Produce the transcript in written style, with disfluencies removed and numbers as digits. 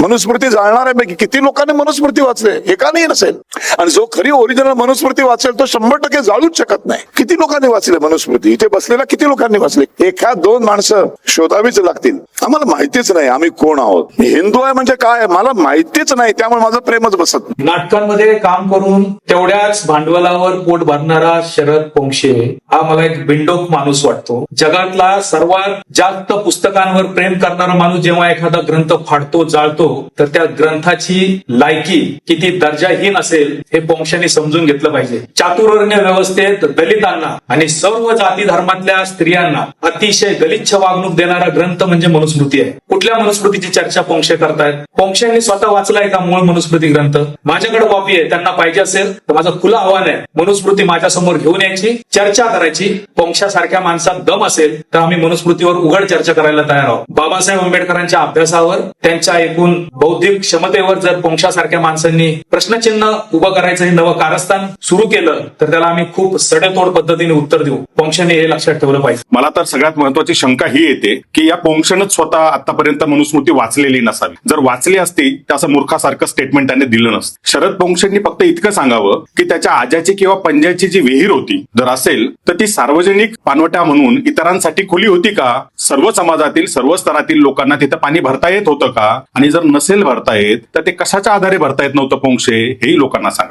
मनुस्मृती जाणणाऱ्यापैकी किती लोकांनी मनुस्मृती वाचले? एकानेही नसेल. आणि जो खरी ओरिजिनल मनुस्मृती वाचेल तो 100% जाळूच शकत नाही. किती लोकांनी वाचले मनुस्मृती? इथे बसलेल्या किती लोकांनी वाचले? एखाद दोन माणसं शोधावीच लागतील. आम्हाला माहितीच नाही आम्ही कोण आहोत. मी हिंदू आहे म्हणजे काय मला माहितीच नाही, त्यामुळे माझं प्रेमच बसत नाही. नाटकांमध्ये काम करून तेवढ्याच भांडवलावर पोट भरणारा शरद पोंक्षे हा मला एक बिंडोक माणूस वाटतो. जगातला सर्वात जास्त पुस्तकांवर प्रेम करणारा माणूस जेव्हा एखादा ग्रंथ फाडतो, जाळतो, तर त्या ग्रंथाची लायकी किती दर्जाहीन असेल हे पोंक्षेने समजून घेतलं पाहिजे. चातुर्वर्ण्य व्यवस्थेत दलितांना आणि सर्व जाती धर्मातल्या स्त्रियांना अतिशय गलिच्छ वागणूक देणारा ग्रंथ म्हणजे मनुस्मृती आहे. कुठल्या मनुस्मृतीची चर्चा पोंक्षे करतायत? पोंक्षेंनी स्वतः वाचलाय का मूळ मनुस्मृती ग्रंथ? माझ्याकडे कॉपी आहे, त्यांना पाहिजे असेल तर माझं खुलं आव्हान आहे, मनुस्मृती माझ्यासमोर घेऊन यायची, चर्चा करायची. पोंक्षासारख्या माणसात दम असेल तर आम्ही मनुस्मृतीवर उघड चर्चा करायला तयार आहोत. बाबासाहेब आंबेडकरांच्या अभ्यासावर, त्यांच्या एकूण बौद्धिक क्षमतेवर जर पोंक्षासारख्या माणसांनी प्रश्नचिन्ह उभं करायचं हे नवं कारस्थान सुरू केलं तर त्याला आम्ही खूप सडेतोड पद्धतीने उत्तर देऊ. पोंक्षाने हे लक्षात ठेवलं पाहिजे. मला तर सगळ्यात महत्वाची शंका ही येते की या पोंक्षणच स्वतः आतापर्यंत मनुस्मृती वाचलेली नसावी. जर वाचली असती तर असं मूर्खासारखं स्टेटमेंट त्यांनी दिलं नसतं. शरद पोंक्षेंनी फक्त इतकं सांगावं की त्याच्या आज्याची किंवा पंजाची जी विहीर होती जर असेल तर ती सार्वजनिक पाणवठा म्हणून इतरांसाठी खुली होती का? सर्व समाजातील सर्व स्तरातील लोकांना तिथं पाणी भरता येत होतं का? आणि जर नसेल भरता येत तर ते कशाच्या आधारे भरता येत नव्हतं पोंक्षे हेही लोकांना सांगा.